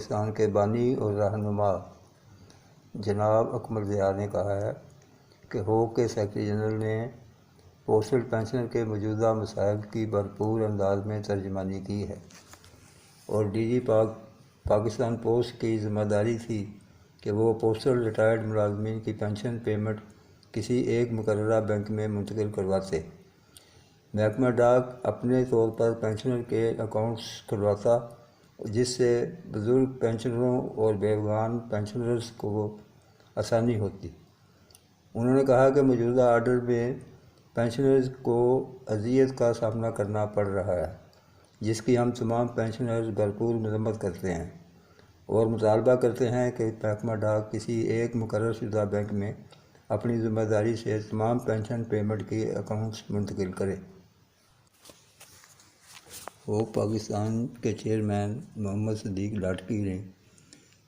پاکستان کے بانی اور رہنما جناب اکمل ضیاء نے کہا ہے کہ حقوق کے سیکرٹری جنرل نے پوسٹل پینشنر کے موجودہ مسائل کی بھرپور انداز میں ترجمانی کی ہے اور ڈی جی پاکستان پوسٹ کی ذمہ داری تھی کہ وہ پوسٹل ریٹائرڈ ملازمین کی پینشن پیمنٹ کسی ایک مقررہ بینک میں منتقل کرواتے۔ محکمہ ڈاک اپنے طور پر پینشنر کے اکاؤنٹس کھلواتا جس سے بزرگ پینشنروں اور بیوگان پینشنرز کو آسانی ہوتی۔ انہوں نے کہا کہ موجودہ آرڈر میں پینشنرز کو اذیت کا سامنا کرنا پڑ رہا ہے، جس کی ہم تمام پینشنرز بھرپور مذمت کرتے ہیں اور مطالبہ کرتے ہیں کہ محکمہ ڈاک کسی ایک مقرر شدہ بینک میں اپنی ذمہ داری سے تمام پینشن پیمنٹ کے اکاؤنٹس منتقل کرے۔ حقوق پاکستان کے چیئرمین محمد صدیق لاٹکی نے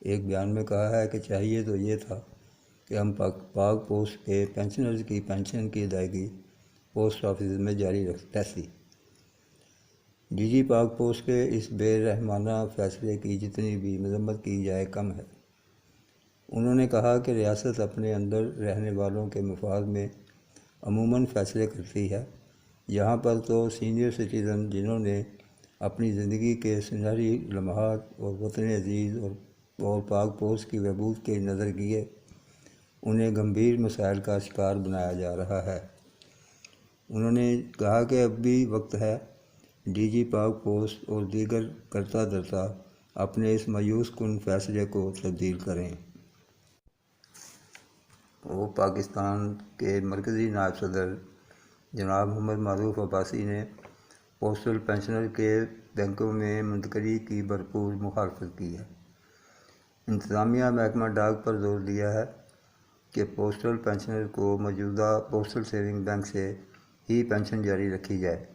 ایک بیان میں کہا ہے کہ چاہیے تو یہ تھا کہ ہم پاک پوسٹ کے پینشنرز کی پینشن کی ادائیگی پوسٹ آفس میں جاری رہتی۔ ڈی جی پاک پوسٹ کے اس بے رحمانہ فیصلے کی جتنی بھی مذمت کی جائے کم ہے۔ انہوں نے کہا کہ ریاست اپنے اندر رہنے والوں کے مفاد میں عموماً فیصلے کرتی ہے، یہاں پر تو سینئر سٹیزن جنہوں نے اپنی زندگی کے سنہری لمحات اور وطن عزیز اور پاک پوسٹ کی بہبود کے نظر کیے، انہیں گمبھیر مسائل کا شکار بنایا جا رہا ہے۔ انہوں نے کہا کہ اب بھی وقت ہے ڈی جی پاک پوسٹ اور دیگر کرتا دھرتا اپنے اس مایوس کن فیصلے کو تبدیل کریں۔ وہ پاکستان کے مرکزی نائب صدر جناب محمد معروف عباسی نے پوسٹل پینشنر کے بینکوں میں منتقلی کی بھرپور مخالفت کی ہے۔ انتظامیہ محکمہ ڈاک پر زور دیا ہے کہ پوسٹل پینشنر کو موجودہ پوسٹل سیونگ بینک سے ہی پینشن جاری رکھی جائے۔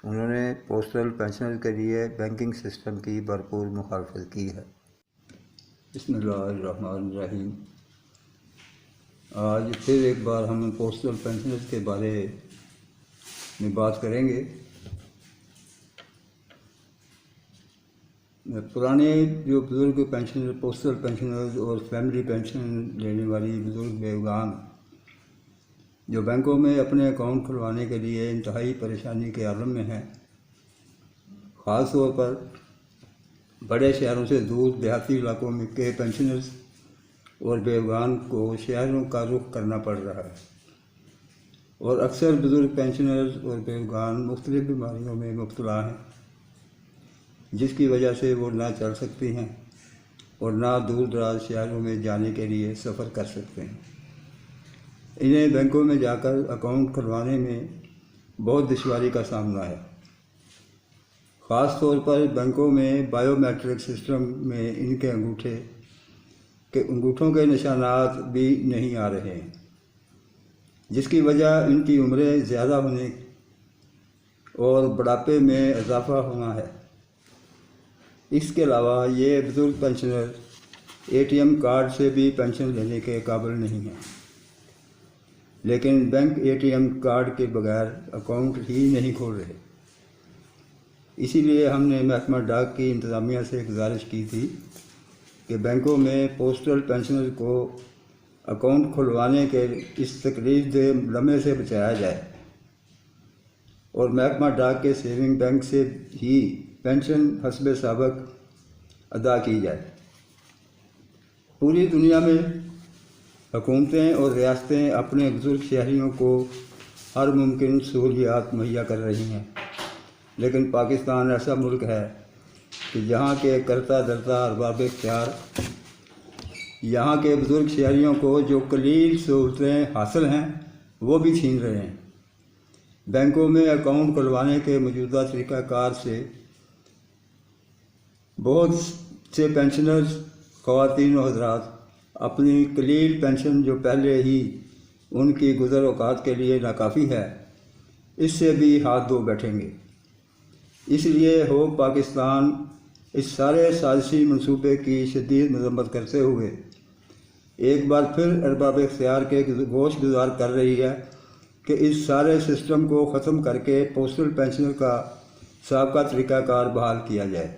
انہوں نے پوسٹل پینشنر کے لیے بینکنگ سسٹم کی بھرپور مخالفت کی ہے۔ بسم اللہ الرحمن الرحیم۔ آج پھر ایک بار ہم پوسٹل پینشنر کے بارے میں بات کریں گے۔ پرانے جو بزرگ پینشنر پوسٹل پینشنرز اور فیملی پینشن لینے والی بزرگ بیوگان جو بینکوں میں اپنے اکاؤنٹ کھلوانے کے لیے انتہائی پریشانی کے عالم میں ہیں، خاص طور پر بڑے شہروں سے دور دیہاتی علاقوں میں کے پینشنرز اور بیوگان کو شہروں کا رخ کرنا پڑ رہا ہے، اور اکثر بزرگ پینشنرز اور بیوگان مختلف بیماریوں میں مبتلا ہیں، جس کی وجہ سے وہ نہ چل سکتی ہیں اور نہ دور دراز شہروں میں جانے کے لیے سفر کر سکتے ہیں۔ انہیں بینکوں میں جا کر اکاؤنٹ کھلوانے میں بہت دشواری کا سامنا ہے۔ خاص طور پر بینکوں میں بائیو میٹرک سسٹم میں ان کے انگوٹھوں کے نشانات بھی نہیں آ رہے ہیں، جس کی وجہ ان کی عمریں زیادہ ہونے اور بڑھاپے میں اضافہ ہونا ہے۔ اس کے علاوہ یہ بزرگ pensioner A T M card سے بھی پینشن لینے کے قابل نہیں ہیں، لیکن bank A T M card کے بغیر اکاؤنٹ ہی نہیں کھول رہے۔ اسی لیے ہم نے محکمہ ڈاک کی انتظامیہ سے گزارش کی تھی کہ بینکوں میں پوسٹل پینشنر کو اکاؤنٹ کھلوانے کے اس تکلیف دہ لمحے سے بچایا جائے اور محکمہ ڈاک کے سیونگ بینک سے ہی پینشن حسب سابق ادا کی جائے۔ پوری دنیا میں حکومتیں اور ریاستیں اپنے بزرگ شہریوں کو ہر ممکن سہولیات مہیا کر رہی ہیں، لیکن پاکستان ایسا ملک ہے کہ جہاں کے کرتا دھرتا ارباب اختیار یہاں کے بزرگ شہریوں کو جو قلیل سہولتیں حاصل ہیں وہ بھی چھین رہے ہیں۔ بینکوں میں اکاؤنٹ کھلوانے کے موجودہ طریقہ کار سے بہت سے پینشنرز خواتین و حضرات اپنی قلیل پینشن جو پہلے ہی ان کی گزر اوقات کے لیے ناکافی ہے، اس سے بھی ہاتھ دھو بیٹھیں گے۔ اس لیے حقوق پاکستان اس سارے سازشی منصوبے کی شدید مذمت کرتے ہوئے ایک بار پھر ارباب اختیار کے گوش گزار کر رہی ہے کہ اس سارے سسٹم کو ختم کر کے پوسٹل پینشنر کا سابقہ طریقہ کار بحال کیا جائے۔